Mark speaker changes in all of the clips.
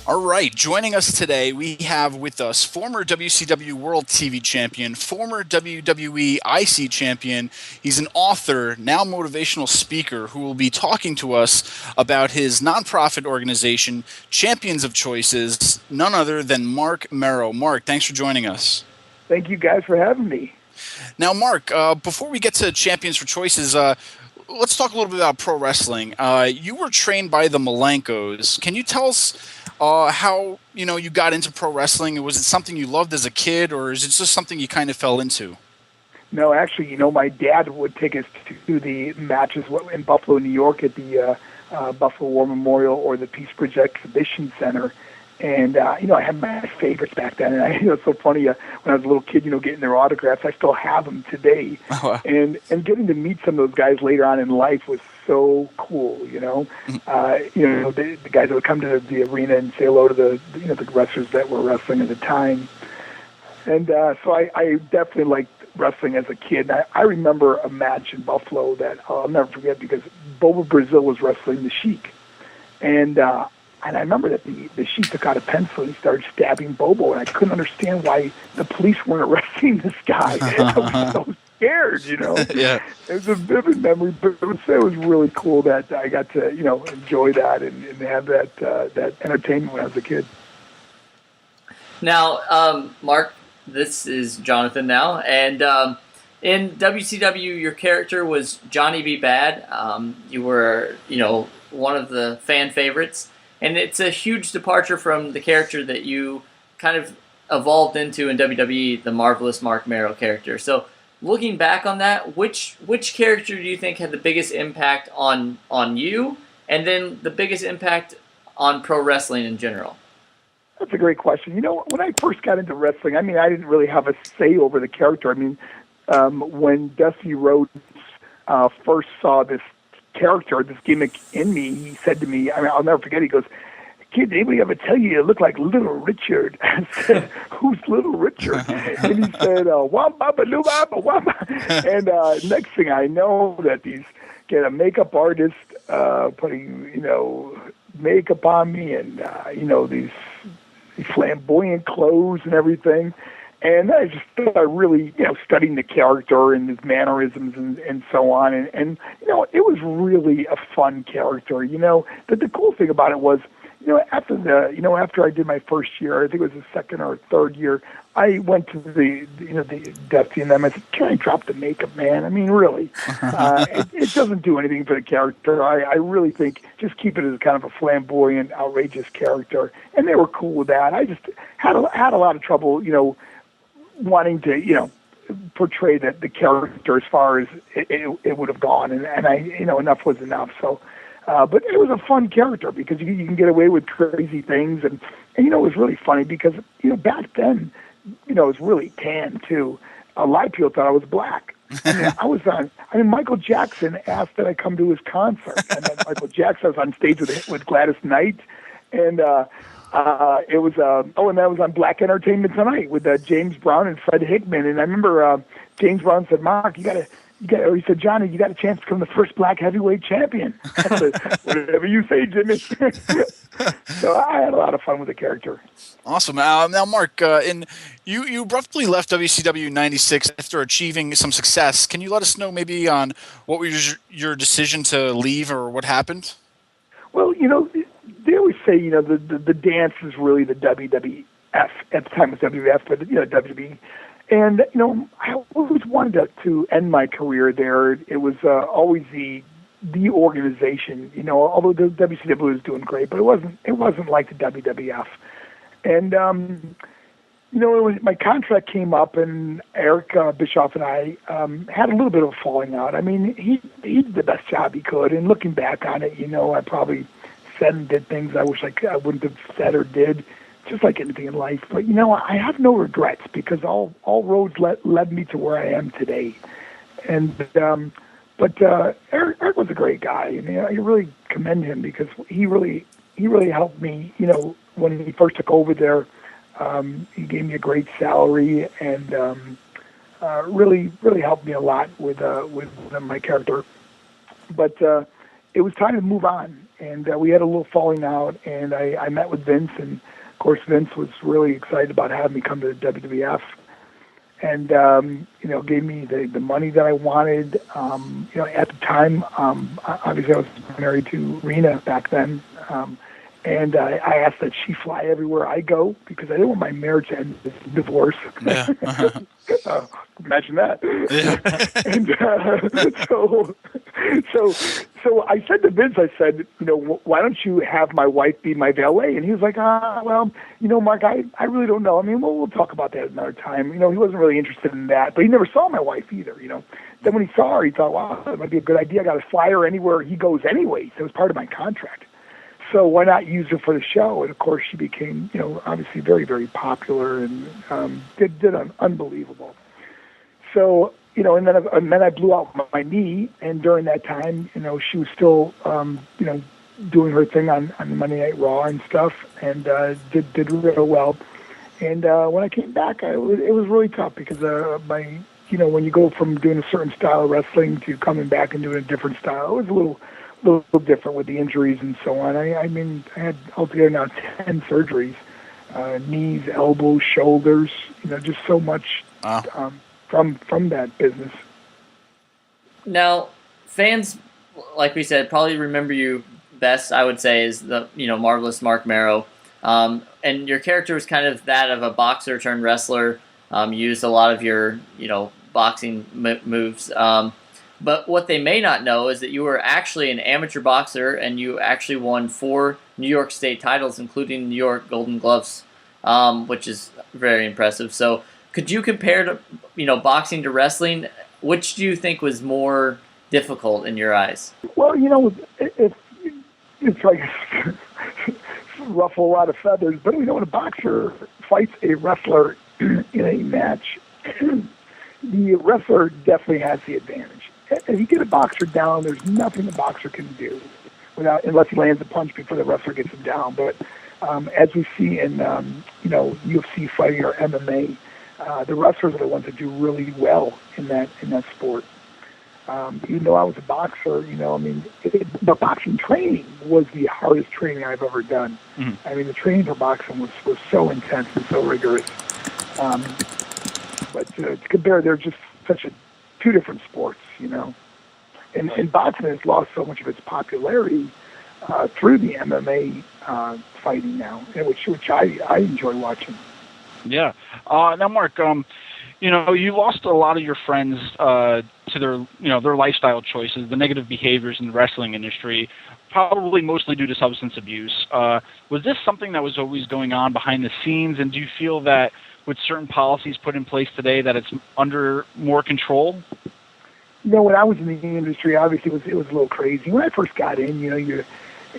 Speaker 1: All right, joining us today, we have with us former WCW World TV Champion, former WWE IC Champion. He's an author, now motivational speaker, who will be talking to us about his nonprofit organization, Champions of Choices, none other than Marc Mero. Marc, thanks for joining us.
Speaker 2: Thank you guys for having me.
Speaker 1: Now, Marc, before we get to Champions for Choices, let's talk a little bit about pro wrestling. You were trained by the Malenkos. Can you tell us how you got into pro wrestling? Was it something you loved as a kid, or is it just something you kind of fell into?
Speaker 2: No, actually, my dad would take us to the matches in Buffalo, New York, at the Buffalo War Memorial or the Peace Bridge Exhibition Center. And, I had my favorites back then. And it's so funny, when I was a little kid, getting their autographs, I still have them today.
Speaker 1: Oh, wow.
Speaker 2: And getting to meet some of those guys later on in life was so cool, the guys that would come to the arena and say hello to the wrestlers that were wrestling at the time. And so I definitely liked wrestling as a kid. And I remember a match in Buffalo that I'll never forget because Bobo Brazil was wrestling the Sheik. And I remember that the Sheik took out a pencil and he started stabbing Bobo, and I couldn't understand why the police weren't arresting this guy. I was so scared,
Speaker 1: Yeah.
Speaker 2: It was a vivid memory, but it was really cool that I got to, enjoy that and have that entertainment when I was a kid.
Speaker 3: Now, Marc, this is Jonathan now, and in WCW, your character was Johnny B. Bad. You were, one of the fan favorites. And it's a huge departure from the character that you kind of evolved into in WWE, the marvelous Marc Mero character. So, looking back on that, which character do you think had the biggest impact on you, and then the biggest impact on pro wrestling in general?
Speaker 2: That's a great question. When I first got into wrestling, I didn't really have a say over the character. When Dusty Rhodes first saw this character, this gimmick in me, he said to me, I'll never forget, he goes, "Kid, did anybody ever tell you look like Little Richard?" I said, "Who's Little Richard?" And he said, "Wamba, baloo, wamba." And next thing I know, that get a makeup artist putting, makeup on me and, these flamboyant clothes and everything. And I just started really, studying the character and his mannerisms and so on. And it was really a fun character. But the cool thing about it was, after I did my first year, I think it was the second or third year, I went to the Dusty and them. I said, "Can I drop the makeup, man? Really, it doesn't do anything for the character. I really think just keep it as kind of a flamboyant, outrageous character." And they were cool with that. I just had a lot of trouble, wanting to, portray the character as far as it would have gone, and I, enough was enough. So, but it was a fun character because you can get away with crazy things, and it was really funny because back then, it was really tan too. A lot of people thought I was black. Michael Jackson asked that I come to his concert, and then Michael Jackson was on stage with Gladys Knight, and it was and that was on Black Entertainment Tonight with James Brown and Fred Hickman. And I remember James Brown said, "Mark, or he said, Johnny, you got a chance to become the first black heavyweight champion." I said, "Whatever you say, Jimmy." So I had a lot of fun with the character.
Speaker 1: Awesome. Now, Marc, you abruptly left WCW in '96 after achieving some success. Can you let us know maybe on what was your decision to leave or what happened?
Speaker 2: Well, they always say, the dance is really the WWF. At the time it was WWF, but, WWE. And, I always wanted to end my career there. It was always the organization, although the WCW was doing great, but it wasn't like the WWF. And, my contract came up, and Eric Bischoff and I had a little bit of a falling out. He did the best job he could, and looking back on it, I probably said and did things I wish I wouldn't have said or did, just like anything in life. But, I have no regrets because all roads led me to where I am today. And but Eric was a great guy, and I really commend him because he really helped me. When he first took over there, he gave me a great salary and really helped me a lot with my character. But it was time to move on, and we had a little falling out, and I met with Vince, and of course Vince was really excited about having me come to the WWF, and gave me the money that I wanted. At the time, obviously I was married to Rena back then, and I asked that she fly everywhere I go because I didn't want my marriage to end in divorce.
Speaker 1: Yeah.
Speaker 2: Imagine that.
Speaker 1: Yeah.
Speaker 2: And so I said to Vince, I said, why don't you have my wife be my valet? And he was like, well, Mark, I really don't know. I mean, we'll talk about that another time. He wasn't really interested in that, but he never saw my wife either. Then when he saw her, he thought, wow, that might be a good idea. I got to fly her anywhere he goes anyway. So it was part of my contract. So why not use her for the show? And of course, she became, obviously very, very popular and did unbelievable. So, and then I blew out my knee, and during that time, she was still, doing her thing on Monday Night Raw and stuff, and did real well. And when I came back, it was really tough because when you go from doing a certain style of wrestling to coming back and doing a different style, it was a little different with the injuries and so on. I mean, I had altogether now 10 surgeries, knees, elbows, shoulders, just so much from that business.
Speaker 3: Now, fans, like we said, probably remember you best, I would say, is the marvelous Marc Mero. And your character was kind of that of a boxer turned wrestler. You used a lot of your, boxing moves. But what they may not know is that you were actually an amateur boxer, and you actually won 4 New York State titles, including New York Golden Gloves, which is very impressive. So could you compare to, boxing to wrestling? Which do you think was more difficult in your eyes?
Speaker 2: Well, it's like ruffle a lot of feathers, but when a boxer fights a wrestler in a match, the wrestler definitely has the advantage. If you get a boxer down, there's nothing the boxer can do unless he lands a punch before the wrestler gets him down. But as we see in UFC fighting or MMA, the wrestlers are the ones that do really well in that sport. Even though I was a boxer, the boxing training was the hardest training I've ever done. Mm-hmm. I mean, the training for boxing was so intense and so rigorous. But to compare, they're just two different sports, And boxing has lost so much of its popularity through the MMA fighting now, which I enjoy watching.
Speaker 4: Yeah. Now, Mark, you lost a lot of your friends to their lifestyle choices, the negative behaviors in the wrestling industry, probably mostly due to substance abuse. Was this something that was always going on behind the scenes, and do you feel that with certain policies put in place today that it's under more control?
Speaker 2: When I was in the industry, obviously it was a little crazy. When I first got in, you're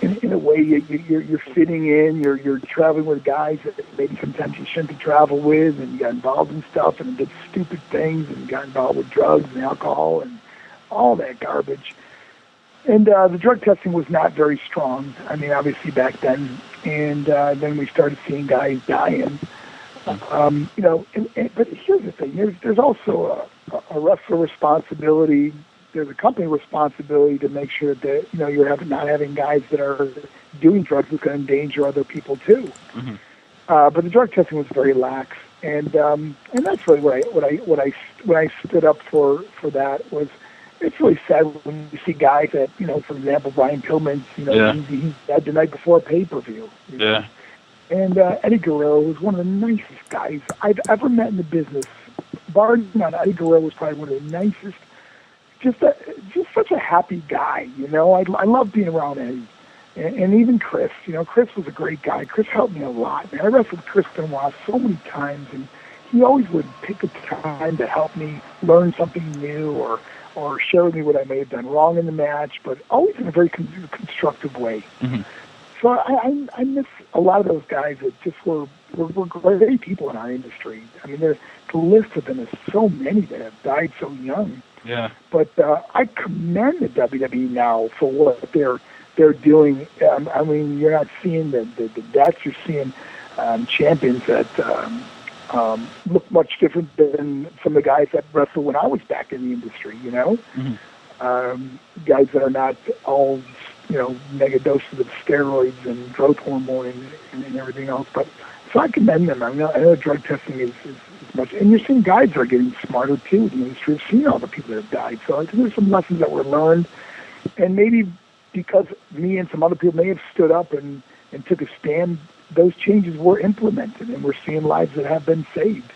Speaker 2: in a way you're fitting in. You're traveling with guys that maybe sometimes you shouldn't be traveling with, and you got involved in stuff and did stupid things and got involved with drugs and alcohol and all that garbage. And the drug testing was not very strong. I mean, obviously back then, and then we started seeing guys dying. But here's the thing: there's also a wrestler responsibility. There's a company responsibility to make sure that you're not having guys that are doing drugs that's going to endanger other people too. Mm-hmm. But the drug testing was very lax, and that's really what I stood up for that was. It's really sad when you see guys that for example, Brian Pillman, he died the night before a pay-per-view.
Speaker 4: Yeah.
Speaker 2: And Eddie Guerrero was one of the nicest guys I've ever met in the business. Bar none, Eddie Guerrero was probably one of the nicest. Just such a happy guy, I love being around Eddie, and even Chris. Chris was a great guy. Chris helped me a lot. Man, I wrestled with Chris Benoit so many times, and he always would pick a time to help me learn something new or share with me what I may have done wrong in the match, but always in a very constructive way. Mm-hmm. So I miss a lot of those guys that just were great people in our industry. I mean, the list of them is so many that have died so young.
Speaker 4: Yeah.
Speaker 2: But I commend the WWE now for what they're doing. I mean, you're not seeing the deaths. You're seeing champions that look much different than some of the guys that wrestled when I was back in the industry. Mm-hmm. Guys that are not all mega doses of steroids and growth hormone and everything else. But so I commend them. I know drug testing is much, and you're seeing guys are getting smarter too. The industry has seen all the people that have died. So I think there's some lessons that were learned, and maybe because me and some other people may have stood up and took a stand, those changes were implemented, and we're seeing lives that have been saved.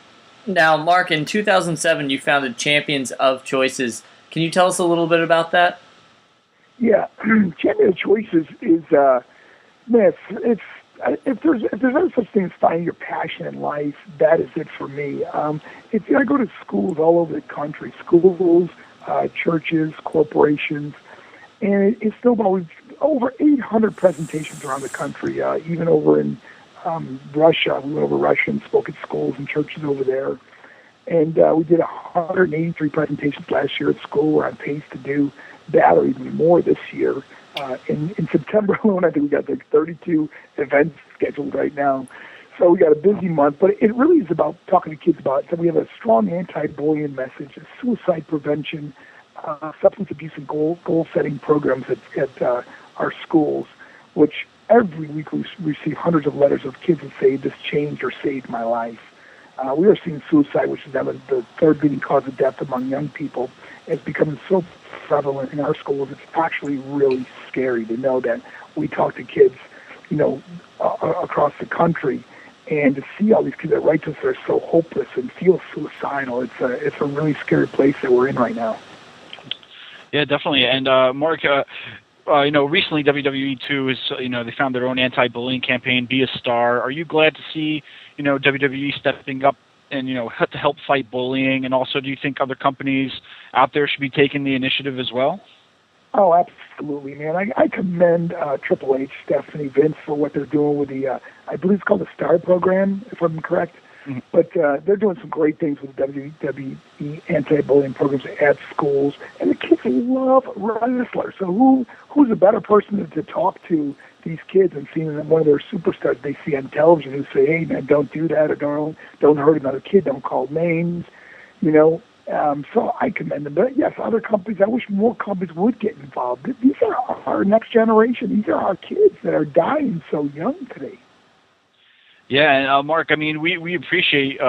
Speaker 3: Now, Mark, in 2007, you founded Champions of Choices. Can you tell us a little bit about that? Yeah,
Speaker 2: Champion of Choices is, man, it's if there's ever such thing as finding your passion in life, that is it for me. I go to schools all over the country, schools, churches, corporations, and it's still about over 800 presentations around the country, even over in Russia. We went over Russia and spoke at schools and churches over there. And we did 183 presentations last year at school. We're on pace to do that or even more this year. In September alone, I think we got like 32 events scheduled right now. So we got a busy month, but it really is about talking to kids about it. So we have a strong anti-bullying message, suicide prevention, substance abuse and goal-setting programs at our schools, which every week we receive hundreds of letters of kids that say, this changed or saved my life. We are seeing suicide, which is now the third leading cause of death among young people, is becoming so prevalent in our schools. It's actually really scary to know that we talk to kids, across the country, and to see all these kids that write to us that are so hopeless and feel suicidal. It's a really scary place that we're in right now.
Speaker 4: Yeah, definitely. And Mark, recently WWE too is, they found their own anti-bullying campaign, Be a Star. Are you glad to see, WWE stepping up and, to help fight bullying? And also, do you think other companies out there should be taking the initiative as well?
Speaker 2: Oh, absolutely, man. I commend Triple H, Stephanie, Vince for what they're doing with the, I believe it's called the STAR program, if I'm correct. Mm-hmm. But they're doing some great things with WWE anti-bullying programs at schools. And the kids love wrestlers. So who's a better person to talk to these kids and seeing them, one of their superstars they see on television who say, hey, man, don't do that, or don't hurt another kid, don't call names, So I commend them. But yes, other companies, I wish more companies would get involved. These are our next generation. These are our kids that are dying so young today.
Speaker 4: Yeah, and Mark, we appreciate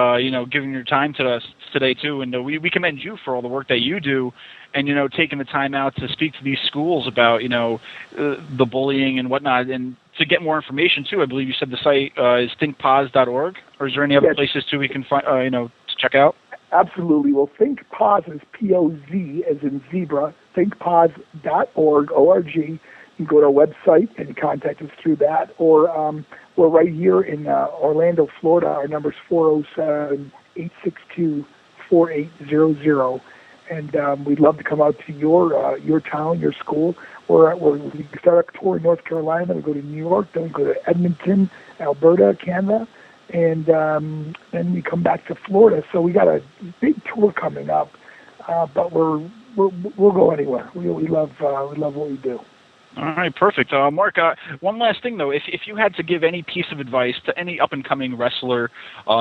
Speaker 4: giving your time to us today too, and we commend you for all the work that you do, and taking the time out to speak to these schools about the bullying and whatnot, and to get more information too. I believe you said the site is thinkpause.org, or is there any other places too we can find to check out?
Speaker 2: Absolutely. Well, ThinkPause is P-O-Z as in zebra. ThinkPause.org, O-R-G. You can go to our website and contact us through that, or we're right here in Orlando, Florida. Our number is 407-862-4800. And we'd love to come out to your town, your school. We start our tour in North Carolina. We go to New York. Then we go to Edmonton, Alberta, Canada. And then we come back to Florida. So we got a big tour coming up. But we'll go anywhere. We love what we do.
Speaker 4: All right, perfect. Mark, one last thing, though. If you had to give any piece of advice to any up-and-coming wrestler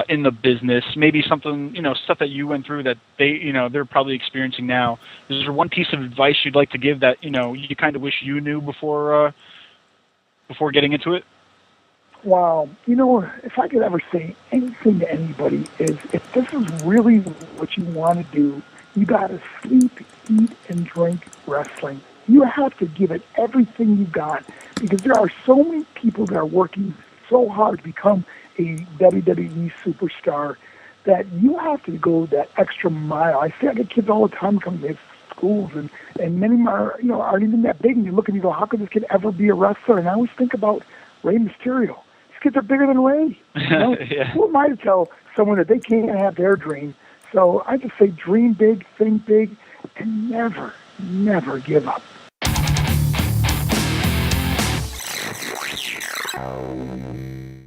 Speaker 4: in the business, maybe something, stuff that you went through that they're probably experiencing now, is there one piece of advice you'd like to give that, you kind of wish you knew before getting into it?
Speaker 2: Wow. If I could ever say anything to anybody is, if this is really what you want to do, you got to sleep, eat, and drink wrestling. You have to give it everything you got, because there are so many people that are working so hard to become a WWE superstar that you have to go that extra mile. I get kids all the time coming to schools, and many of them aren't even that big, and you look and you go, how could this kid ever be a wrestler? And I always think about Rey Mysterio. These kids are bigger than Rey.
Speaker 4: Yeah.
Speaker 2: Who am I to tell someone that they can't have their dream? So I just say dream big, think big, and never give up.